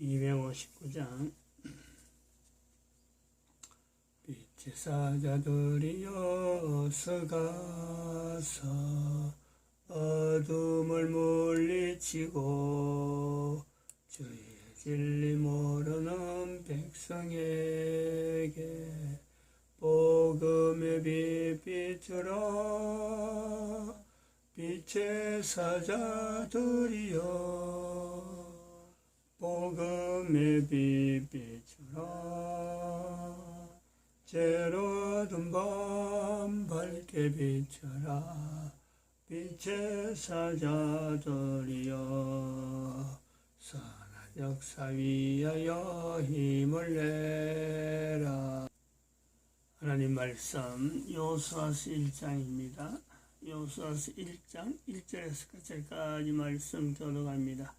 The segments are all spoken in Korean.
259장 빛의 사자들이여 서가서 어둠을 물리치고 주의 진리 모르는 백성에게 복음의 빛 비추라. 빛의 사자들이여 복음의 빛 비추라. 죄로 어두운 밤 밝게 비춰라. 빛의 사자들이여 선한 역사 위하여 힘을 내라. 하나님 말씀 여호수아서 1장입니다. 여호수아서 1장 1절에서 끝까지 말씀 교독합니다.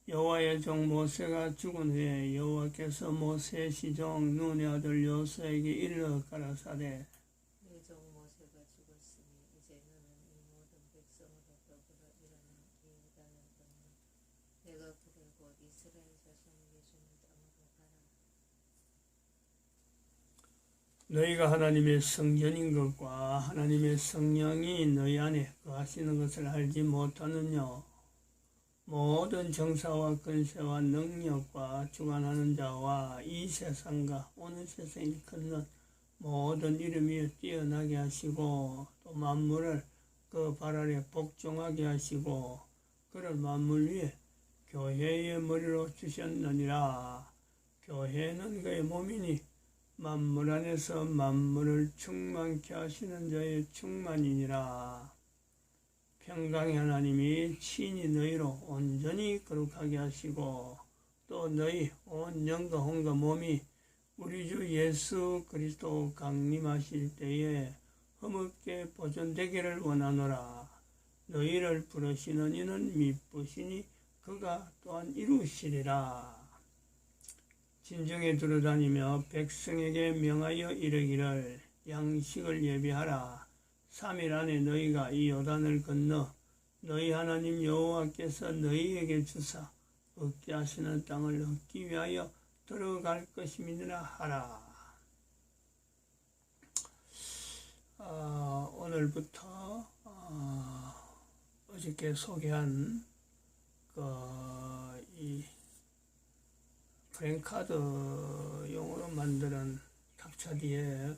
여호와의 종 모세가 죽은 후에 여호와께서 모세의 시종 눈의 아들 여호수아에게 이르러 가라사대 네 종 모세가 죽었으니 이제 너는 이 모든 백성으로 더불어 일어나 이 요단을 건너 내가 부를 곳 이스라엘 자손에게 주는 땅으로 가라. 너희가 하나님의 성전인 것과 하나님의 성령이 너희 안에 거하시는 것을 알지 못하느냐. 모든 정사와 권세와 능력과 주관하는 자와 이 세상과 오는 세상에 걷는 모든 이름 위에 뛰어나게 하시고 또 만물을 그 발 아래 복종하게 하시고 그를 만물 위에 교회의 머리로 주셨느니라. 교회는 그의 몸이니 만물 안에서 만물을 충만케 하시는 자의 충만이니라. 평강의 하나님이 친히 너희로 온전히 거룩하게 하시고 또 너희 온 영과 혼과 몸이 우리 주 예수 그리스도 강림하실 때에 흠없게 보존되기를 원하노라. 너희를 부르시는 이는 미쁘시니 그가 또한 이루시리라. 진정에 두루다니며 백성에게 명하여 이르기를 양식을 예비하라. 3일 안에 너희가 이 요단을 건너 너희 하나님 여호와께서 너희에게 주사 얻게 하시는 땅을 얻기 위하여 들어갈 것임이니라 하라. 오늘부터 어저께 소개한 이 프랭카드용으로 만드는 탁차 뒤에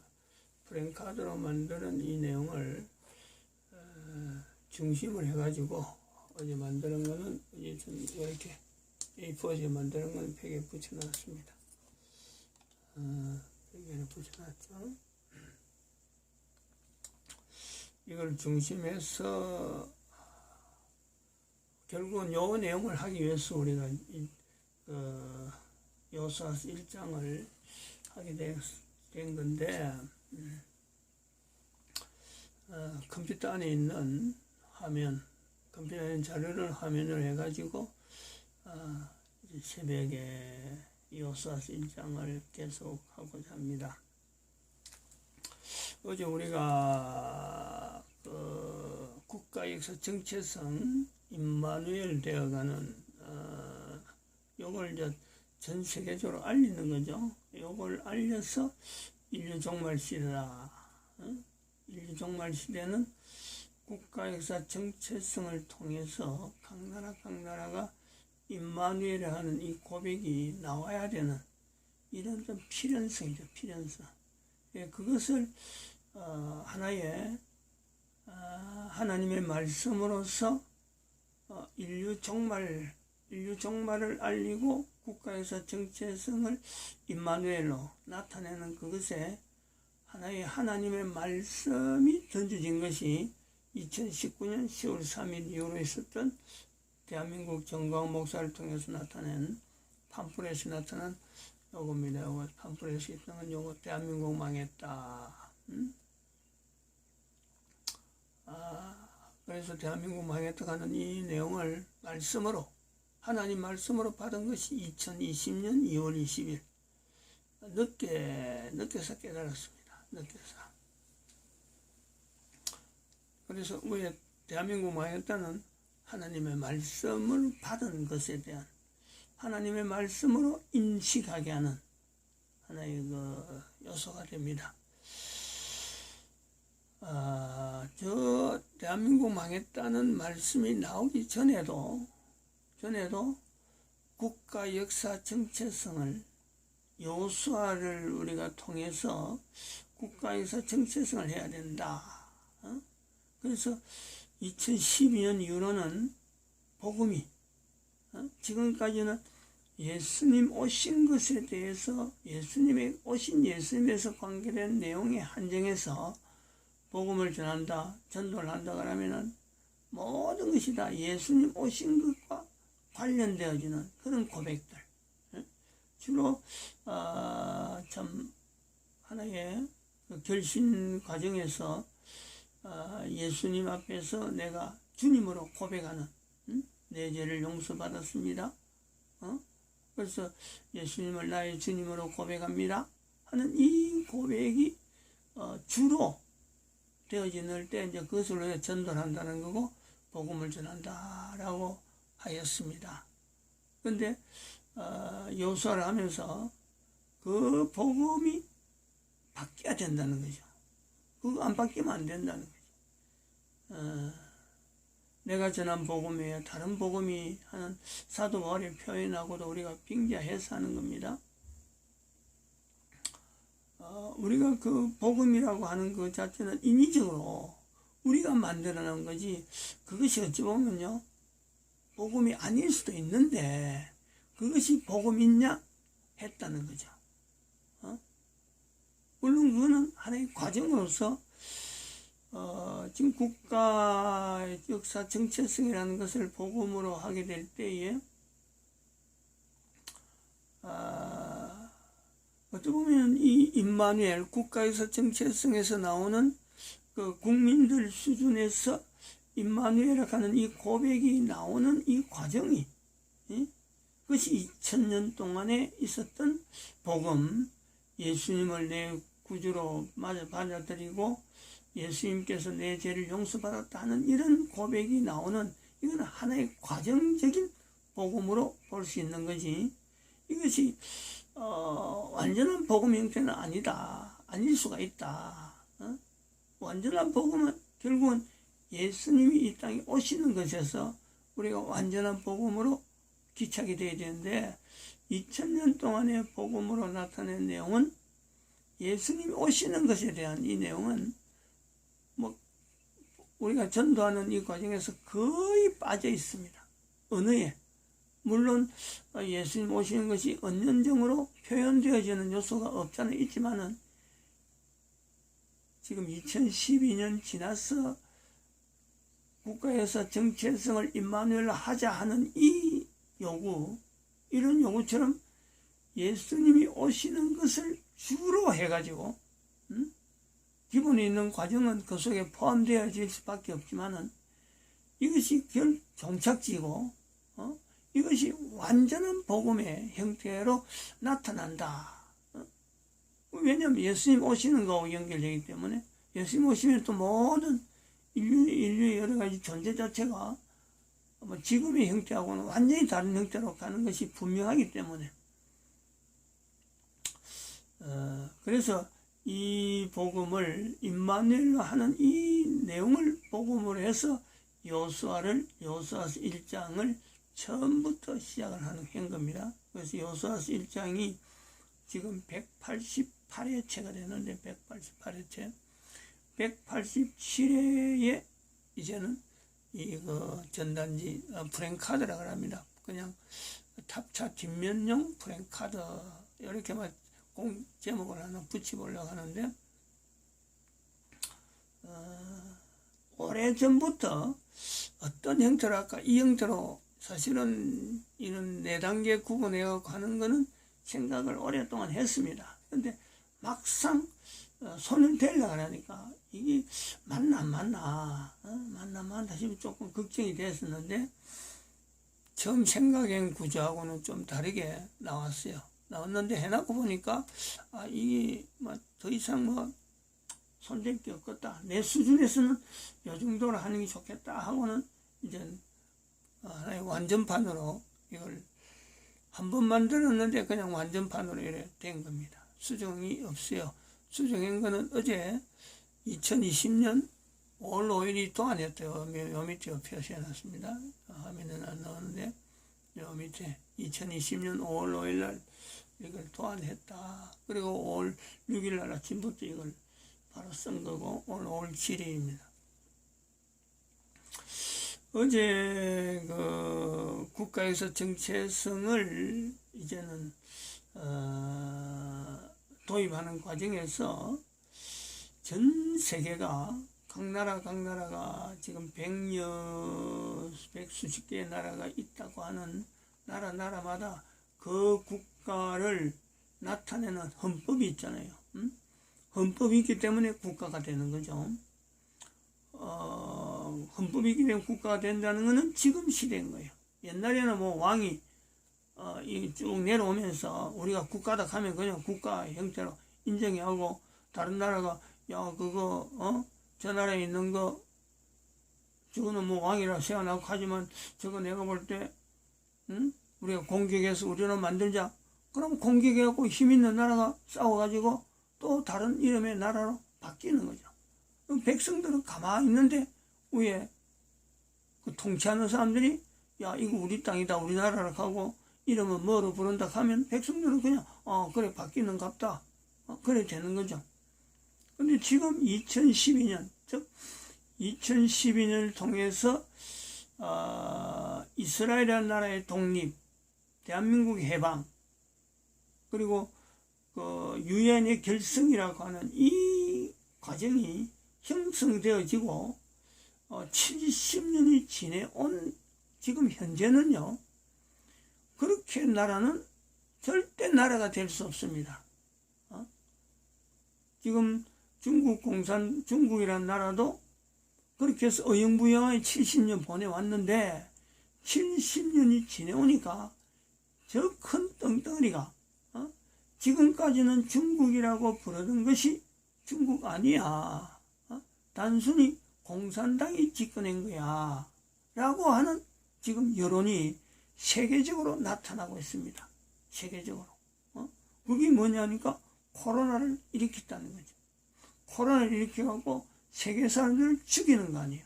프랭카드로 만드는 이 내용을 중심을 해가지고 어제 만드는 거는 이렇게 A4지 만드는 건 벽에 붙여놨습니다. 벽에 붙여놨죠. 이걸 중심해서 결국은 요 내용을 하기 위해서 우리가 여호수아서 1장을 하게 된 건데 컴퓨터 안에 있는 화면, 컴퓨터 안에 있는 자료를 화면으로 해가지고 이제 새벽에 여호수아서 1장을 계속하고자 합니다. 어제 우리가 국가역사 정체성 임마누엘 되어가는 요걸 이제 전 세계적으로 알리는 거죠. 요걸 알려서 인류 종말 시대다. 인류 종말 시대는 국가역사 정체성을 통해서 각 나라가 임마누엘을 하는 이 고백이 나와야 되는 이런 좀 필연성이죠. 필연성. 그것을 하나의 하나님의 말씀으로서 인류 종말을 알리고 국가에서 정체성을 임마누엘로 나타내는 그것에 하나의 하나님의 말씀이 던져진 것이 2019년 10월 3일 이후로 있었던 대한민국 정광 목사를 통해서 나타낸 팜플렛에 나타난 요겁니다. 요거 팜플렛에 있던 건 요거 대한민국 망했다. 그래서 대한민국 망했다 하는 이 내용을 말씀으로 하나님 말씀으로 받은 것이 2020년 2월 20일 늦게서 깨달았습니다. 늦게서. 그래서 왜 대한민국 망했다는 하나님의 말씀을 받은 것에 대한 하나님의 말씀으로 인식하게 하는 하나의 그 요소가 됩니다. 저 대한민국 망했다는 말씀이 나오기 전에도 국가 역사 정체성을 여호수아를 우리가 통해서 국가에서 정체성을 해야 된다. 그래서 2012년 이후로는 복음이 지금까지는 예수님 오신 것에 대해서 예수님에서 관계된 내용에 한정해서 복음을 전한다, 전도를 한다 그러면은 모든 것이 다 예수님 오신 것과 관련되어지는 그런 고백들. 주로 참 하나의 그 결신 과정에서 예수님 앞에서 내가 주님으로 고백하는 내 죄를 용서받았습니다. 그래서 예수님을 나의 주님으로 고백합니다 하는 이 고백이 주로 되어지는 때 이제 그것으로 전도를 한다는 거고 복음을 전한다라고 하였습니다. 근데 여호수아를 하면서 그 복음이 바뀌어야 된다는 거죠. 그거 안 바뀌면 안 된다는 거죠. 내가 전한 복음 외에 다른 복음이 하는 사도 바울의 표현하고도 우리가 빙자해서 하는 겁니다. 우리가 그 복음이라고 하는 것 자체는 인위적으로 우리가 만들어낸 거지, 그것이 어찌 보면요 복음이 아닐 수도 있는데 그것이 복음이냐 했다는 거죠. 물론 그거는 하나의 과정으로서 지금 국가 역사 정체성이라는 것을 복음으로 하게 될 때에 어떻게 보면 이 임마누엘 국가에서 정체성에서 나오는 그 국민들 수준에서 임마누엘이라고 하는 이 고백이 나오는 이 과정이 그것이 2000년 동안에 있었던 복음, 예수님을 내 구주로 받아들이고 예수님께서 내 죄를 용서받았다 하는 이런 고백이 나오는, 이건 하나의 과정적인 복음으로 볼 수 있는 거지, 이것이 완전한 복음 형태는 아닐 수가 있다. 완전한 복음은 결국은 예수님이 이 땅에 오시는 것에서 우리가 완전한 복음으로 기착이 되어야 되는데, 2000년 동안의 복음으로 나타낸 내용은 예수님이 오시는 것에 대한 이 내용은 우리가 전도하는 이 과정에서 거의 빠져 있습니다. 언어에. 물론 예수님 오시는 것이 언연정으로 표현되어지는 요소가 없잖아 있지만은 지금 2012년 지나서 국가에서 정체성을 임마누엘로 하자 하는 이 요구, 이런 요구처럼 예수님이 오시는 것을 주로 해가지고 기본에 있는 과정은 그 속에 포함되어질 수밖에 없지만은 이것이 종착지고 이것이 완전한 복음의 형태로 나타난다. 왜냐하면 예수님 오시는 거하고 연결되기 때문에, 예수님 오시면 또 모든 인류의 여러 가지 존재 자체가 지금의 형태하고는 완전히 다른 형태로 가는 것이 분명하기 때문에, 그래서 이 복음을 임마누엘로 하는 이 내용을 복음으로 해서 여호수아서 1장을 처음부터 시작을 한 겁니다. 그래서 여호수아서 1장이 지금 188회체가 되는데 188회체 187회에 이제는 이거 전단지 프랭카드라고 합니다. 그냥 탑차 뒷면용 프랭카드 이렇게만 제목을 하나 붙여보려고 하는데, 오래전부터 어떤 형태로 할까, 이 형태로 사실은 이런 4단계 구분해서 하는 거는 생각을 오랫동안 했습니다. 근데 막상 손을 대려고 하니까 이게 맞나 싶어 조금 걱정이 됐었는데, 처음 생각한 구조하고는 좀 다르게 나왔는데 해놓고 보니까 이게 더 이상 손댈 게 없겠다, 내 수준에서는 요 정도로 하는 게 좋겠다 하고는 이제 하나의 완전판으로 이걸 한 번 만들었는데 그냥 완전판으로 이래 된 겁니다. 수정이 없어요. 수정한 거는 어제 2020년 5월 5일이 도안이었대요. 요 밑에 표시해 놨습니다. 화면에는 안 나오는데 요 밑에 2020년 5월 5일 날 이걸 도안했다. 그리고 5월 6일 날 아침부터 이걸 바로 쓴 거고 오늘 5월 7일입니다. 어제 그 국가에서 정체성을 이제는 도입하는 과정에서 전 세계가 각 나라가 지금 백수십 개의 나라가 있다고 하는 나라마다 그 국가를 나타내는 헌법이 있잖아요. 헌법이 있기 때문에 국가가 되는 거죠. 헌법이 있기 때문에 국가가 된다는 것은 지금 시대인 거예요. 옛날에는 뭐 왕이 쭉 내려오면서 우리가 국가다 하면 그냥 국가 형태로 인정하고 다른 나라가 야 그거 저 나라에 있는 거 저거는 뭐 왕이라 세워나고 하지만 저거 내가 볼 때 우리가 공격해서 우리는 만들자. 그럼 공격해갖고 힘 있는 나라가 싸워가지고 또 다른 이름의 나라로 바뀌는 거죠. 백성들은 가만히 있는데 위에 그 통치하는 사람들이 야 이거 우리 땅이다 우리나라라 하고 이름은 뭐로 부른다 하면 백성들은 그냥 그래 바뀌는 갑다 그래 되는 거죠. 근데 지금 2012년 즉 2012년을 통해서 이스라엘이라는 나라의 독립, 대한민국의 해방, 그리고 그 유엔의 결성이라고 하는 이 과정이 형성되어지고 70년이 지내온 지금 현재는요, 그렇게 나라는 절대 나라가 될 수 없습니다. 지금 중국이라는 나라도 그렇게 해서 어영부영하게 70년 보내왔는데 70년이 지내오니까 저 큰 덩덩이가 지금까지는 중국이라고 부르던 것이 중국 아니야. 단순히 공산당이 집권한 거야. 라고 하는 지금 여론이 세계적으로 나타나고 있습니다. 세계적으로. 그게 뭐냐니까 코로나를 일으켰다는 거죠. 코로나를 일으켜갖고 세계 사람들을 죽이는 거 아니에요.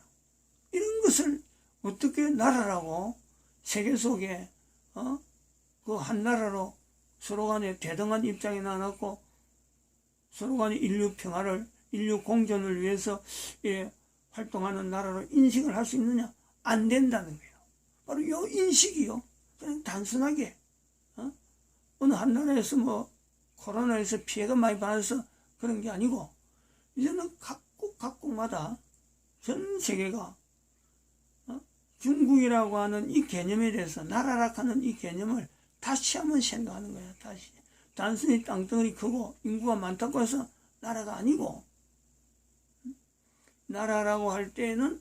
이런 것을 어떻게 나라라고 세계 속에 그 한 나라로 서로 간에 대등한 입장에 나눠놓고 서로 간에 인류 평화를 인류 공존을 위해서 활동하는 나라로 인식을 할 수 있느냐? 안 된다는 거예요. 바로 이 인식이요. 그냥 단순하게 어느 한 나라에서 뭐 코로나에서 피해가 많이 받아서 그런 게 아니고 이제는 각국마다 전 세계가 중국이라고 하는 이 개념에 대해서 나라라 하는 이 개념을 다시 한번 생각하는 거예요. 다시 단순히 땅덩어리 크고 인구가 많다고 해서 나라가 아니고 나라라고 할 때에는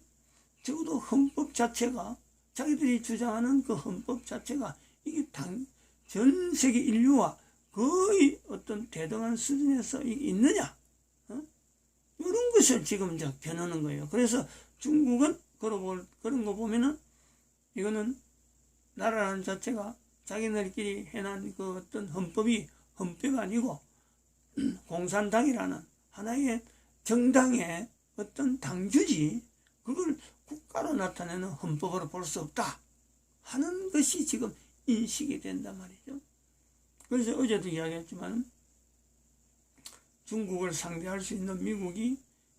적어도 헌법 자체가 자기들이 주장하는 그 헌법 자체가 이게 전 세계 인류와 거의 어떤 대등한 수준에서 이게 있느냐 이런 것을 지금 이제 겨누는 거예요. 그래서 중국은 그런 거 보면은 이거는 나라라는 자체가 자기네들끼리 해놓은 그 어떤 헌법이 아니고 공산당이라는 하나의 정당의 어떤 당주지 그걸 국가로 나타내는 헌법으로 볼 수 없다 하는 것이 지금 인식이 된단 말이죠. 그래서 어제도 이야기했지만 중국을 상대할 수 있는 미국이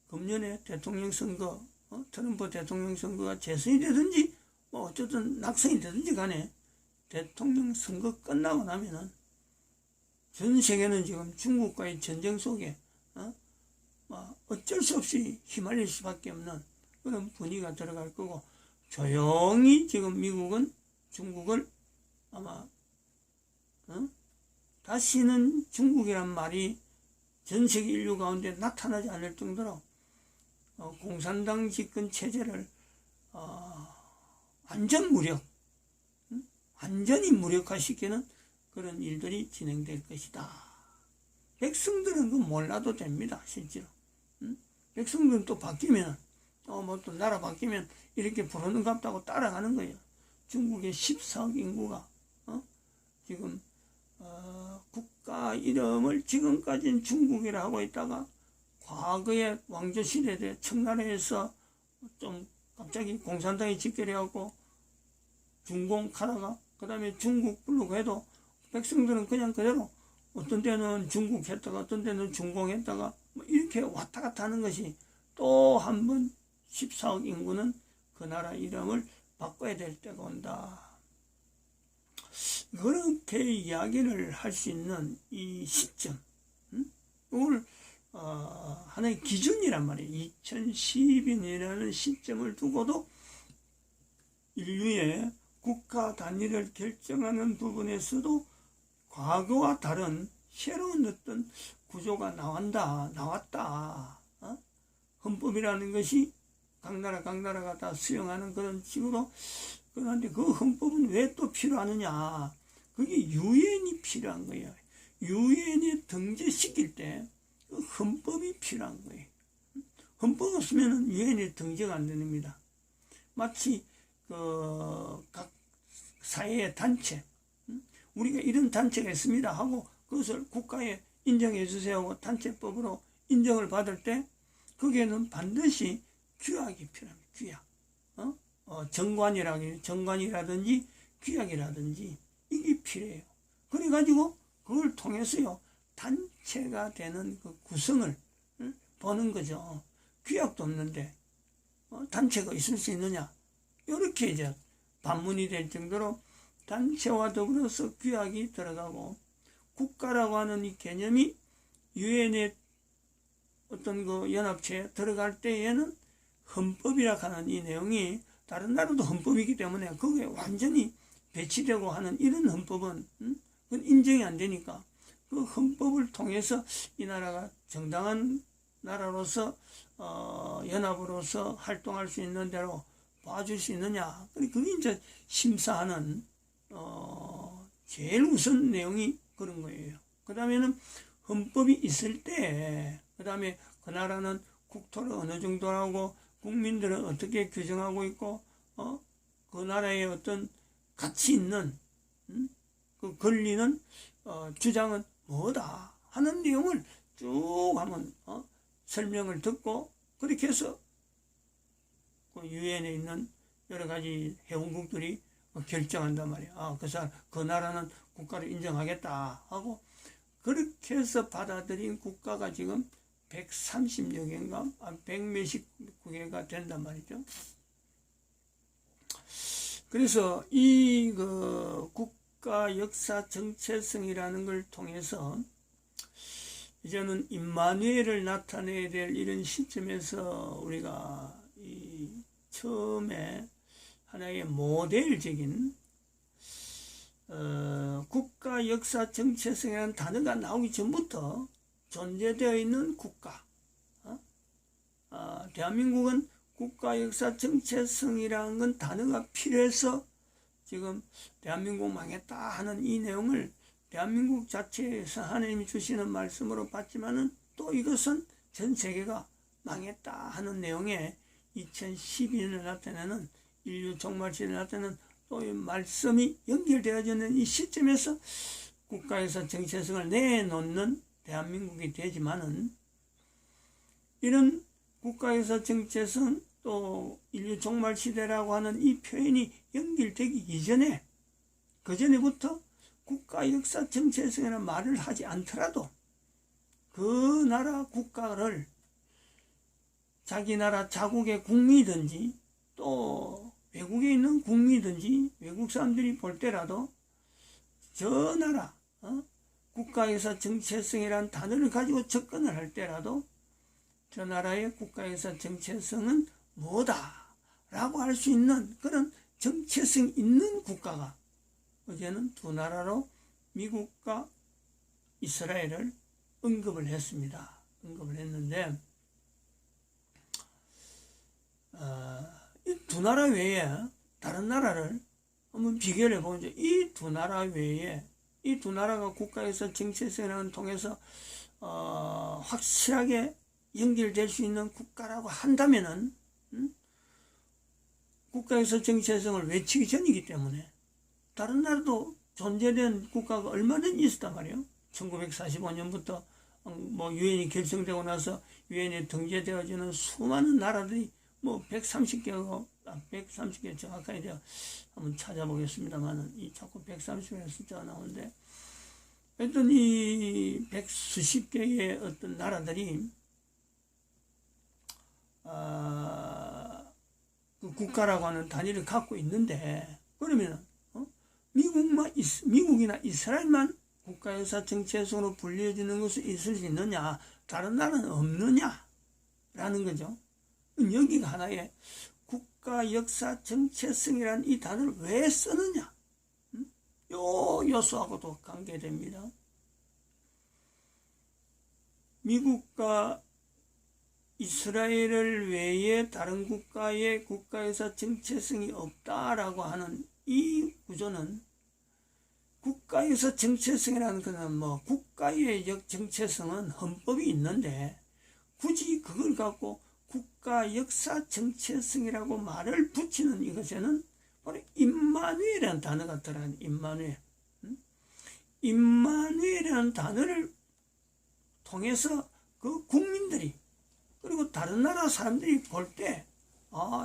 금년에 대통령 선거 트럼프 대통령 선거가 재선이 되든지 뭐 어쨌든 낙선이 되든지 간에 대통령 선거 끝나고 나면은 전 세계는 지금 중국과의 전쟁 속에 어쩔 수 없이 휘말릴 수밖에 없는 그런 분위기가 들어갈 거고 조용히 지금 미국은 중국을 아마 다시는 중국이란 말이 전 세계 인류 가운데 나타나지 않을 정도로 공산당 집권 체제를 완전히 무력화시키는 그런 일들이 진행될 것이다. 백성들은 그 몰라도 됩니다. 실제로. 백성들은 또 바뀌면 뭐 또 나라 바뀌면 이렇게 부르는 갑다고 따라가는 거예요. 중국의 14억 인구가 지금 국가 이름을 지금까지는 중국이라 하고 있다가 과거에 왕조시대 때 청나라에서 좀 갑자기 공산당이 집결해갖고 중공하다가 그 다음에 중국 부르고 해도 백성들은 그냥 그대로 어떤 때는 중국 했다가 어떤 때는 중공 했다가 뭐 이렇게 왔다 갔다 하는 것이 또 한 번 14억 인구는 그 나라 이름을 바꿔야 될 때가 온다. 그렇게 이야기를 할 수 있는 이 시점, 이걸 하나의 기준이란 말이에요. 2012년이라는 시점을 두고도 인류의 국가 단위를 결정하는 부분에서도 과거와 다른 새로운 어떤 구조가 나왔다. 헌법이라는 것이 각 나라가 다 수용하는 그런 식으로. 그런데 그 헌법은 왜 또 필요하느냐? 그게 유엔이 필요한 거예요. 유엔에 등재시킬 때 그 헌법이 필요한 거예요. 헌법 없으면 유엔에 등재가 안 됩니다. 마치 각 사회의 단체, 우리가 이런 단체가 있습니다 하고 그것을 국가에 인정해 주세요 하고 단체법으로 인정을 받을 때 거기에는 반드시 규약이 필요합니다. 규약. 정관이라든지 규약이라든지 이게 필요해요. 그래가지고 그걸 통해서요 단체가 되는 그 구성을 보는 거죠. 규약도 없는데 단체가 있을 수 있느냐? 이렇게 이제 반문이 될 정도로 단체와 더불어서 규약이 들어가고 국가라고 하는 이 개념이 유엔의 어떤 그 연합체에 들어갈 때에는 헌법이라 하는 이 내용이 다른 나라도 헌법이기 때문에 거기에 완전히 배치되고 하는 이런 헌법은 그건 인정이 안 되니까 그 헌법을 통해서 이 나라가 정당한 나라로서 연합으로서 활동할 수 있는 대로 봐줄 수 있느냐. 그게 이제 심사하는 제일 우선 내용이 그런 거예요. 그 다음에는 헌법이 있을 때, 그 다음에 그 나라는 국토를 어느 정도라고 국민들은 어떻게 규정하고 있고, 그 나라의 어떤 가치 있는, 그 권리는, 주장은 뭐다 하는 내용을 쭉 한번, 설명을 듣고, 그렇게 해서, 그 유엔에 있는 여러 가지 회원국들이 결정한단 말이야. 그 나라는 국가를 인정하겠다 하고, 그렇게 해서 받아들인 국가가 지금 130여 개인가, 100몇십 개가 된단 말이죠. 그래서 이 국가 역사 정체성이라는 걸 통해서 이제는 임마누엘을 나타내야 될 이런 시점에서 우리가 처음에 하나의 모델적인 국가 역사 정체성이라는 단어가 나오기 전부터 존재되어 있는 국가. 대한민국은 국가 역사 정체성이라는 건 단어가 필요해서 지금 대한민국 망했다 하는 이 내용을 대한민국 자체에서 하나님이 주시는 말씀으로 봤지만은 또 이것은 전 세계가 망했다 하는 내용에 2012년에 나타나는 인류 종말시대에 나타나는 또 이 말씀이 연결되어지는 이 시점에서 국가에서 정체성을 내놓는 대한민국이 되지만은 이런 국가에서 정체성 또 인류 종말시대라고 하는 이 표현이 연결되기 이전에 그 전에부터 국가 역사 정체성이라는 말을 하지 않더라도 그 나라 국가를 자기 나라 자국의 국민이든지 또 외국에 있는 국민이든지 외국 사람들이 볼 때라도 저 나라 국가에서 정체성이라는 단어를 가지고 접근을 할 때라도 저 나라의 국가에서 정체성은 뭐다 라고 할 수 있는 그런 정체성 있는 국가가 어제는 두 나라로 미국과 이스라엘을 언급을 했습니다. 언급을 했는데 이 두 나라 외에 다른 나라를 한번 비교를 해보죠. 이 두 나라 외에 이 두 나라가 국가에서 정체성을 통해서 확실하게 연결될 수 있는 국가라고 한다면은 국가에서 정체성을 외치기 전이기 때문에 다른 나라도 존재된 국가가 얼마든지 있었단 말이에요. 1945년부터 뭐 유엔이 결성되고 나서 유엔에 등재되어지는 수많은 나라들이 뭐 130개가 130개 정확하게 제가 한번 찾아보겠습니다만은 이 자꾸 130개의 숫자가 나오는데 어떤 이 수십 개의 어떤 나라들이 그 국가라고 하는 단위를 갖고 있는데 그러면 미국이나 이스라엘만 국가역사 정체성으로 불려지는 것이 있을 수 있느냐, 다른 나라는 없느냐라는 거죠. 여기가 하나의 국가역사 정체성이라는 이 단어를 왜 쓰느냐, 요 요소하고도 관계됩니다. 미국과 이스라엘을 외에 다른 국가의 국가역사 정체성이 없다라고 하는 이 구조는 국가에서 정체성이라는 것은 뭐 국가의 정체성은 헌법이 있는데 굳이 그걸 갖고 국가 역사 정체성이라고 말을 붙이는 이것에는 바로 임마누엘이라는 단어가 들어가는 임마누엘. 임마누엘이라는 단어를 통해서 그 국민들이 그리고 다른 나라 사람들이 볼 때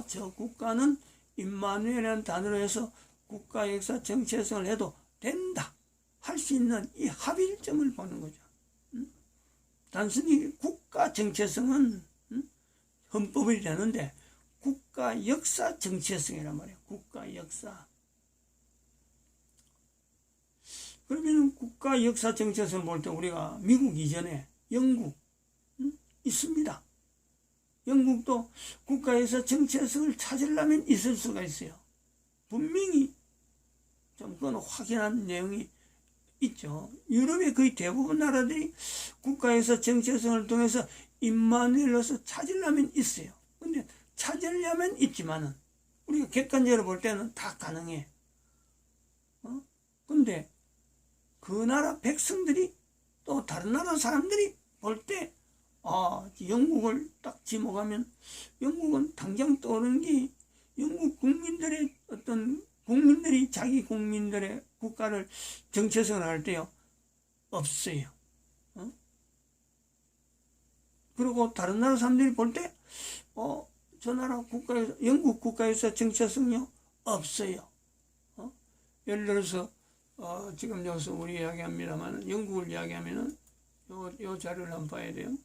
저 국가는 임마누엘이라는 단어로 해서 국가 역사 정체성을 해도 된다 할 수 있는 이 합일점을 보는 거죠. 단순히 국가 정체성은 헌법이 되는데 국가 역사 정체성이란 말이에요. 국가 역사. 그러면 국가 역사 정체성을 볼 때 우리가 미국 이전에 영국 있습니다. 영국도 국가에서 정체성을 찾으려면 있을 수가 있어요. 분명히 좀 그건 확인한 내용이 있죠. 유럽의 거의 대부분 나라들이 국가에서 정체성을 통해서 임마누엘로서 찾으려면 있어요. 근데 찾으려면 있지만은 우리가 객관적으로 볼 때는 다 가능해. 근데 그 나라 백성들이 또 다른 나라 사람들이 볼 때 영국을 딱 지목하면 영국은 당장 떠오르는 게 영국 국민들의 어떤 국민들이 자기 국민들의 국가를 정체성을 할 때요 없어요. 그리고 다른 나라 사람들이 볼 때 저 나라 국가에서 영국 국가에서 정체성이요 없어요. 예를 들어서 지금 여기서 우리 이야기합니다만 영국을 이야기하면은 요 자료를 한번 봐야 돼요.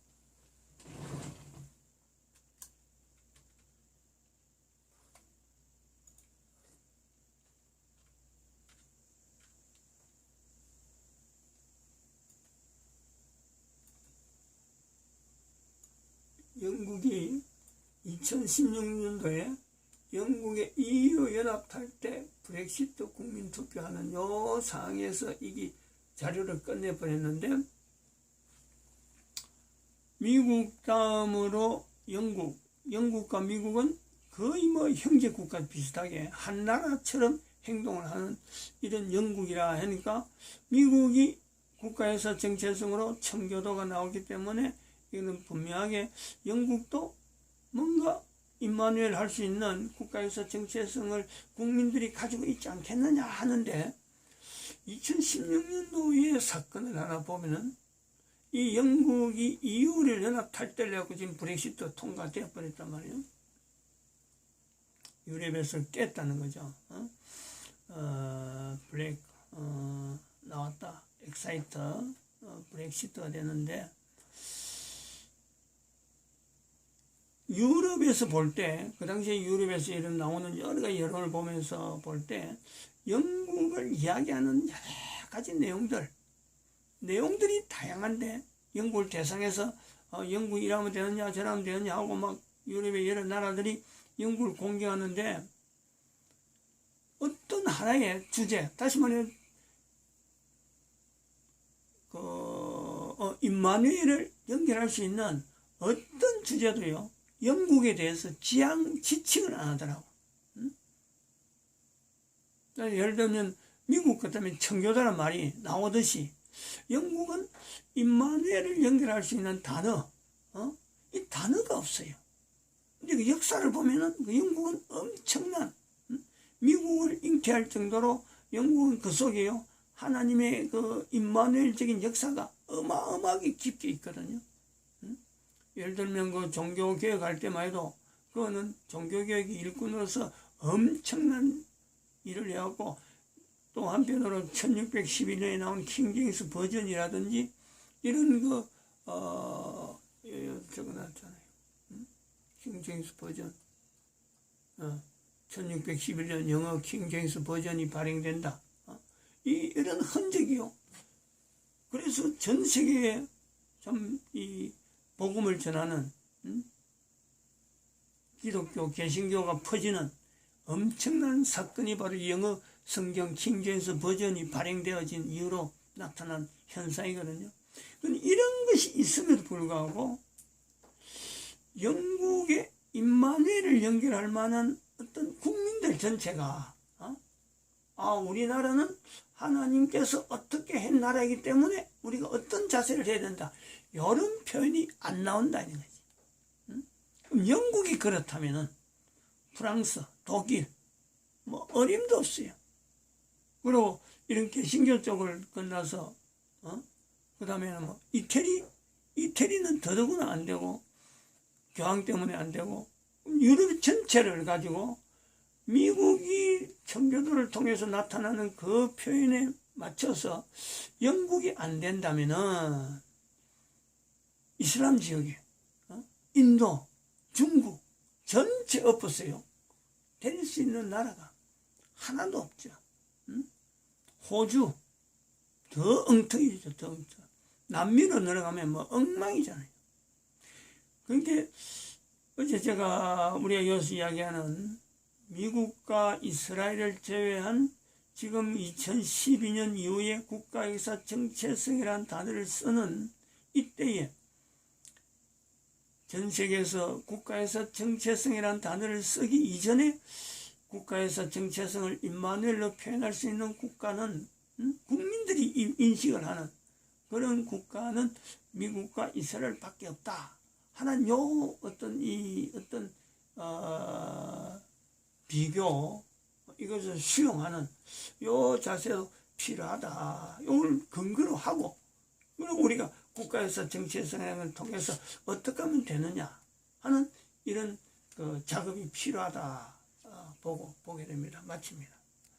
영국이 2016년도에 영국의 EU 연합할 때 브렉시트 국민투표하는 요 상황에서 이게 자료를 끝내버렸는데 미국 다음으로 영국과 미국은 거의 뭐 형제국가 비슷하게 한 나라처럼 행동을 하는 이런 영국이라 하니까 미국이 국가에서 정체성으로 청교도가 나오기 때문에 이거는 분명하게 영국도 뭔가 임마누엘 할 수 있는 국가에서 정체성을 국민들이 가지고 있지 않겠느냐 하는데 2016년도의 사건을 하나 보면은 이 영국이 EU를 연합할 때를 갖고 지금 브렉시트 통과되어 버렸단 말이에요. 유럽에서 깼다는 거죠. 나왔다. 엑사이터 브렉시트가 되는데 유럽에서 볼 때, 그 당시에 유럽에서 이런 나오는 여러 가지 여론을 보면서 볼 때, 영국을 이야기하는 여러 가지 내용들이 다양한데, 영국을 대상해서, 영국 이러면 되느냐, 저러면 되느냐 하고 막 유럽의 여러 나라들이 영국을 공격하는데, 어떤 하나의 주제, 다시 말해, 임마누엘을 연결할 수 있는 어떤 주제도요, 영국에 대해서 지칭을 안 하더라고. 예를 들면 미국 같으면 청교도란 말이 나오듯이 영국은 임마누엘을 연결할 수 있는 단어, 이 단어가 없어요. 근데 그 역사를 보면은 그 영국은 엄청난 미국을 잉태할 정도로 영국은 그 속에요 하나님의 그 임마누엘적인 역사가 어마어마하게 깊게 있거든요. 예를 들면 그 종교개혁 할 때만 해도 그거는 종교개혁 일꾼으로서 엄청난 일을 해왔고, 또 한편으로 1611년에 나온 킹제임스 버전이라든지 이런 적어놨잖아요. 킹제임스 버전. 1611년 영어 킹제임스 버전이 발행된다. 이런 흔적이요. 그래서 전 세계에 참 이 복음을 전하는 기독교 개신교가 퍼지는 엄청난 사건이 바로 영어 성경 킹제임스 버전이 발행되어진 이후로 나타난 현상이거든요. 이런 것이 있음에도 불구하고 영국의 임마누엘을 연결할 만한 어떤 국민들 전체가 우리나라는 하나님께서 어떻게 한 나라이기 때문에 우리가 어떤 자세를 해야 된다, 이런 표현이 안 나온다는 거지. 그럼 영국이 그렇다면은 프랑스, 독일 뭐 어림도 없어요. 그리고 이런 개신교 쪽을 끝나서 그 다음에는 뭐 이태리는 더더구나 안 되고, 교황 때문에 안 되고, 유럽 전체를 가지고 미국이 청교도를 통해서 나타나는 그 표현에 맞춰서 영국이 안 된다면은 이슬람 지역에 인도, 중국 전체 엎었어요. 될 수 있는 나라가 하나도 없죠. 호주 더 엉터리죠. 더 엉터리. 남미로 내려가면 뭐 엉망이잖아요. 그러니까 어제 제가 우리가 여기서 이야기하는 미국과 이스라엘을 제외한 지금 2012년 이후에 국가역사 정체성이라는 단어를 쓰는 이때에 전 세계에서 국가에서 정체성이라는 단어를 쓰기 이전에 국가에서 정체성을 임마누엘로 표현할 수 있는 국가는 국민들이 인식을 하는 그런 국가는 미국과 이스라엘밖에 없다 하는 요 어떤 비교, 이것을 수용하는 요 자세도 필요하다. 이걸 근거로 하고, 그리고 우리가 국가에서 정체성을 통해서 어떻게 하면 되느냐 하는 이런 작업이 필요하다 보게 됩니다. 마칩니다.